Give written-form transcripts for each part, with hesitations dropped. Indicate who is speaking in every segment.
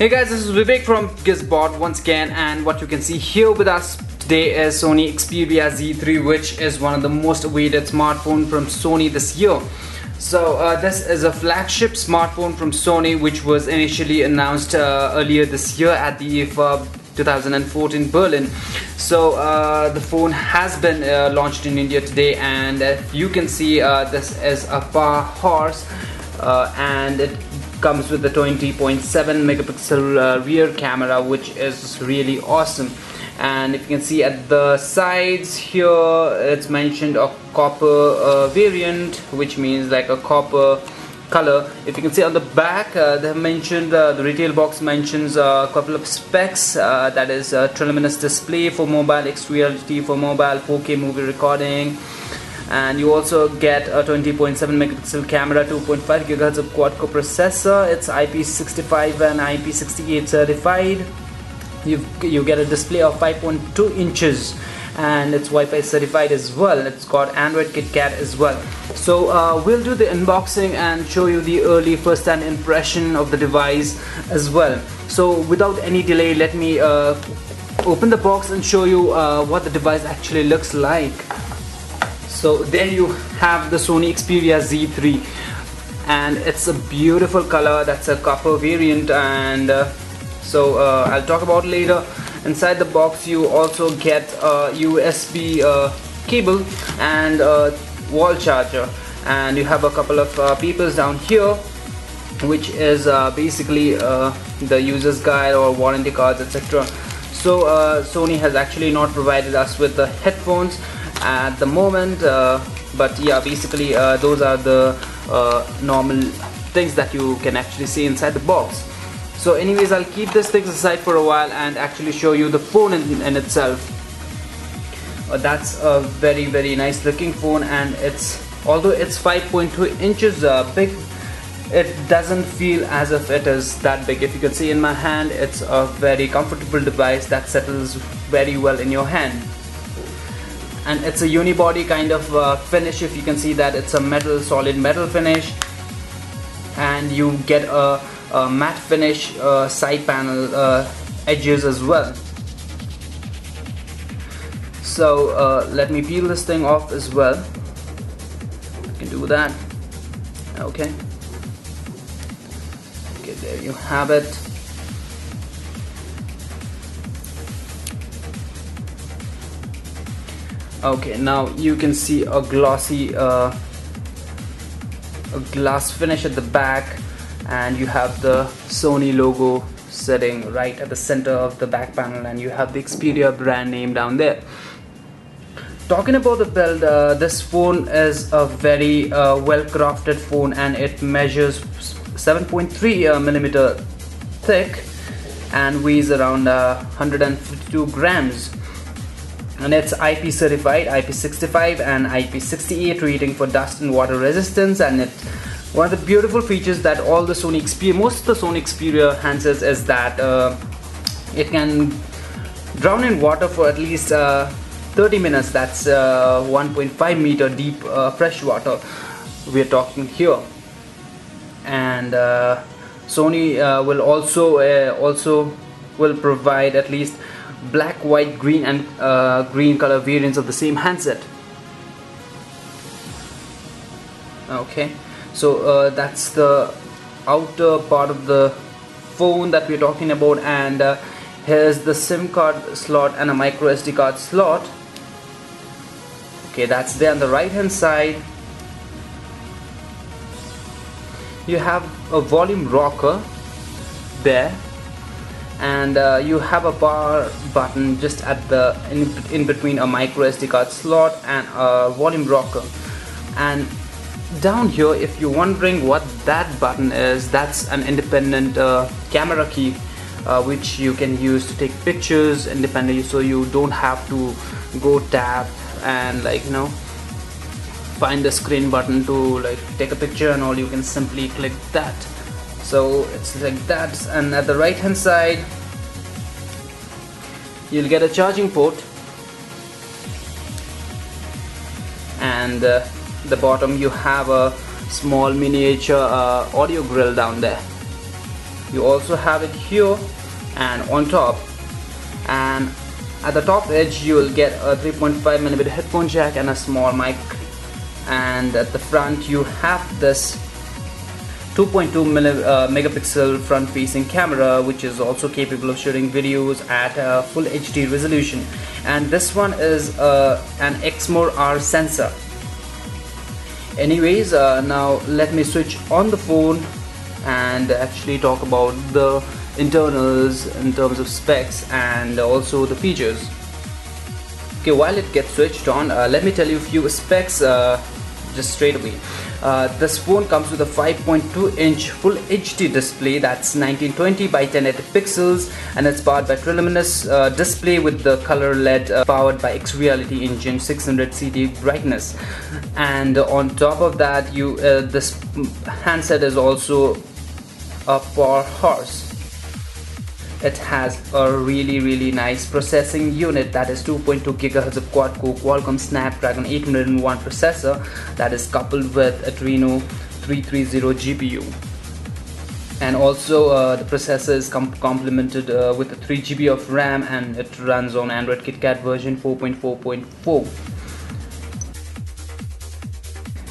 Speaker 1: Hey guys, this is Vivek from Gizbot once again, and what you can see here with us today is Sony Xperia Z3, which is one of the most awaited smartphone from Sony this year. So this is a flagship smartphone from Sony, which was initially announced earlier this year at the IFA 2014 Berlin. So the phone has been launched in India today, and you can see this is a power horse, and it comes with the 20.7 megapixel rear camera, which is really awesome. And if you can see at the sides here, it's mentioned a copper variant, which means like a copper color. If you can see on the back, they have mentioned, the retail box mentions a couple of specs, that is Triluminos Display for mobile, XReality for mobile, 4K movie recording, and you also get a 20.7 megapixel camera, 2.5 GHz of quad-core processor. It's IP65 and IP68 certified. You get a display of 5.2 inches, and it's Wi-Fi certified as well. It's got Android KitKat as well. So we'll do the unboxing and show you the early first-hand impression of the device as well. So without any delay, let me open the box and show you what the device actually looks like. So there you have the Sony Xperia Z3, and it's a beautiful color. That's a copper variant, and so I'll talk about later. Inside the box you also get a USB cable and a wall charger, and you have a couple of papers down here, which is basically the user's guide or warranty cards, etc. So Sony has actually not provided us with the headphones at the moment, but yeah, basically those are the normal things that you can actually see inside the box. So anyways, I'll keep these things aside for a while and actually show you the phone in itself. That's a very nice looking phone, and although it's 5.2 inches big, it doesn't feel as if it is that big. If you can see in my hand, it's a very comfortable device that settles very well in your hand. And it's a unibody kind of finish. If you can see that, it's a solid metal finish, and you get a matte finish side panel edges as well. So let me peel this thing off as well. I can do that. Okay, there you have it. Okay, now you can see a glossy a glass finish at the back, and you have the Sony logo sitting right at the center of the back panel, and you have the Xperia brand name down there. Talking about the build, this phone is a very well crafted phone, and it measures 7.3 millimeter thick and weighs around 152 grams. And it's IP certified, IP65 and IP68 rating for dust and water resistance. And one of the beautiful features that all the Sony Xperia, most of the Sony Xperia handsets, is that it can drown in water for at least 30 minutes. That's 1.5 meter deep fresh water we're talking here. And Sony will also will provide at least black, white, green and green color variants of the same handset. Okay, so that's the outer part of the phone that we're talking about, and here's the SIM card slot and a micro SD card slot. Okay, that's there on the right hand side. You have a volume rocker there, and you have a power button just at the in between a micro SD card slot and a volume rocker. And down here, if you're wondering what that button is, that's an independent camera key, which you can use to take pictures independently, so you don't have to go tap and find the screen button to take a picture and all. You can simply click that. So it's like that, and at the right hand side you'll get a charging port, and the bottom you have a small miniature audio grill down there. You also have it here and on top, and at the top edge you will get a 3.5mm headphone jack and a small mic, and at the front you have this 2.2 megapixel front facing camera, which is also capable of shooting videos at full HD resolution, and this one is an XMOR sensor. Anyways, now let me switch on the phone and actually talk about the internals in terms of specs and also the features. Okay, while it gets switched on, let me tell you a few specs just straight away. This phone comes with a 5.2-inch full HD display, that's 1920 by 1080 pixels, and it's powered by Triluminos Display with the color LED powered by Xreality engine, 600 CT brightness. And on top of that, this handset is also a power horse. It has a really nice processing unit, that is 2.2 GHz of quad-core Qualcomm Snapdragon 801 processor that is coupled with a Adreno 330 GPU. And also the processor is complemented with a 3 GB of RAM, and it runs on Android KitKat version 4.4.4.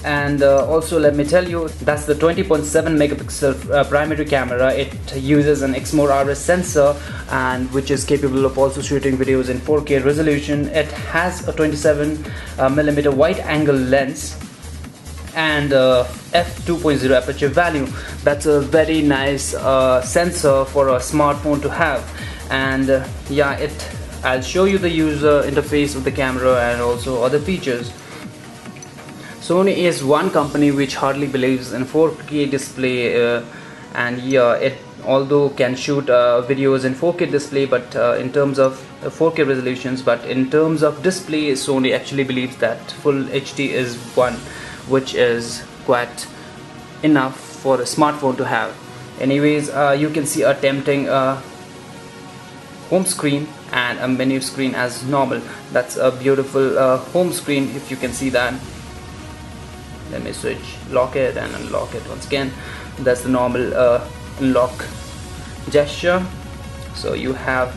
Speaker 1: And also let me tell you, that's the 20.7 megapixel primary camera. It uses an XMOR sensor, and which is capable of also shooting videos in 4K resolution. It has a 27mm wide angle lens and f2.0 aperture value. That's a very nice sensor for a smartphone to have. And yeah, I'll show you the user interface of the camera and also other features. Sony is one company which hardly believes in 4K display, and yeah, it although can shoot videos in 4K display, but in terms of 4K resolutions, but in terms of display, Sony actually believes that full HD is one, which is quite enough for a smartphone to have. Anyways, you can see a tempting home screen and a menu screen as normal. That's a beautiful home screen, if you can see that. Let me lock it and unlock it once again. That's the normal unlock gesture. So you have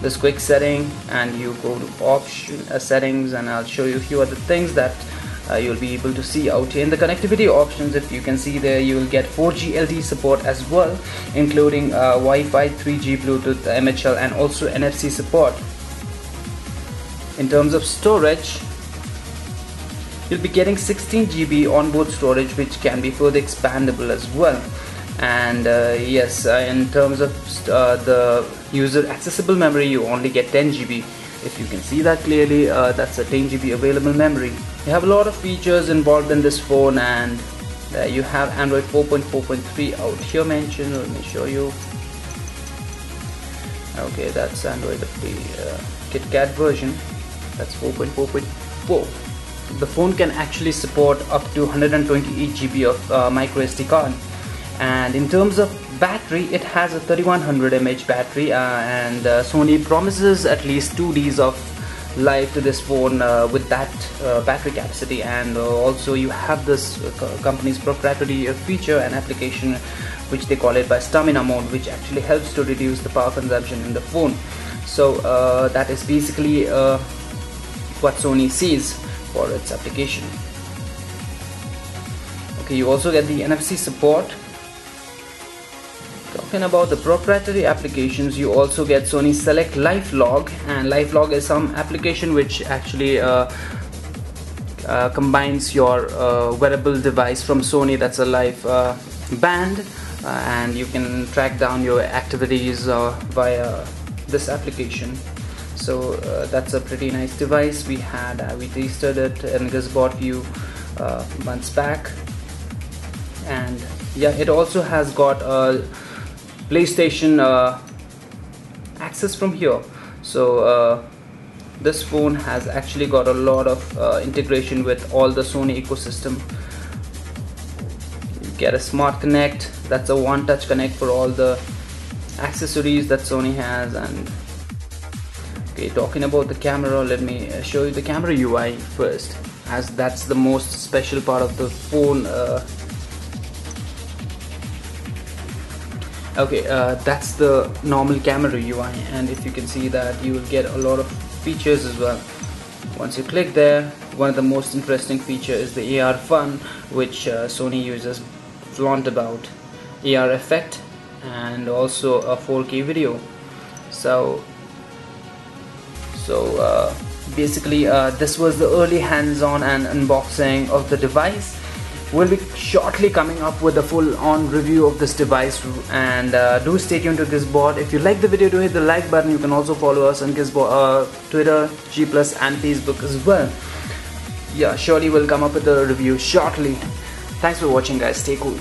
Speaker 1: this quick setting, and you go to option settings, and I'll show you a few other things that you'll be able to see out here in the connectivity options. If you can see there, you will get 4G LTE support as well, including Wi-Fi, 3G, Bluetooth, MHL, and also NFC support. In terms of storage, you'll be getting 16 GB onboard storage, which can be further expandable as well. And yes, in terms of the user accessible memory, you only get 10 GB. If you can see that clearly, that's a 10 GB available memory. You have a lot of features involved in this phone, and you have Android 4.4.3 out here mentioned. Let me show you. Okay, that's Android of the KitKat version. That's 4.4.4. The phone can actually support up to 128 GB of micro SD card. And in terms of battery, it has a 3100 mAh battery, and Sony promises at least 2 days of life to this phone with that battery capacity. And also you have this company's proprietary feature and application, which they call it by stamina mode, which actually helps to reduce the power consumption in the phone. So that is basically what Sony sees for its application. Okay, you also get the NFC support. Talking about the proprietary applications, you also get Sony Select Live Log, and Live Log is some application which actually combines your wearable device from Sony, that's a live band, and you can track down your activities via this application. So that's a pretty nice device. We tested it in Gizbot View months back, and yeah, it also has got a PlayStation access from here. So this phone has actually got a lot of integration with all the Sony ecosystem. You get a Smart Connect, that's a one-touch connect for all the accessories that Sony has. And okay, talking about the camera, let me show you the camera UI first, as that's the most special part of the phone. Okay, that's the normal camera UI, and if you can see that, you will get a lot of features as well. Once you click there, one of the most interesting feature is the AR fun, which Sony users flaunt about. AR effect and also a 4K video. So basically this was the early hands-on and unboxing of the device. We'll be shortly coming up with a full-on review of this device, and do stay tuned to Gizbot. If you like the video, do hit the like button. You can also follow us on Gizbot, Twitter, G+, and Facebook as well. Yeah, surely we'll come up with a review shortly. Thanks for watching, guys. Stay cool.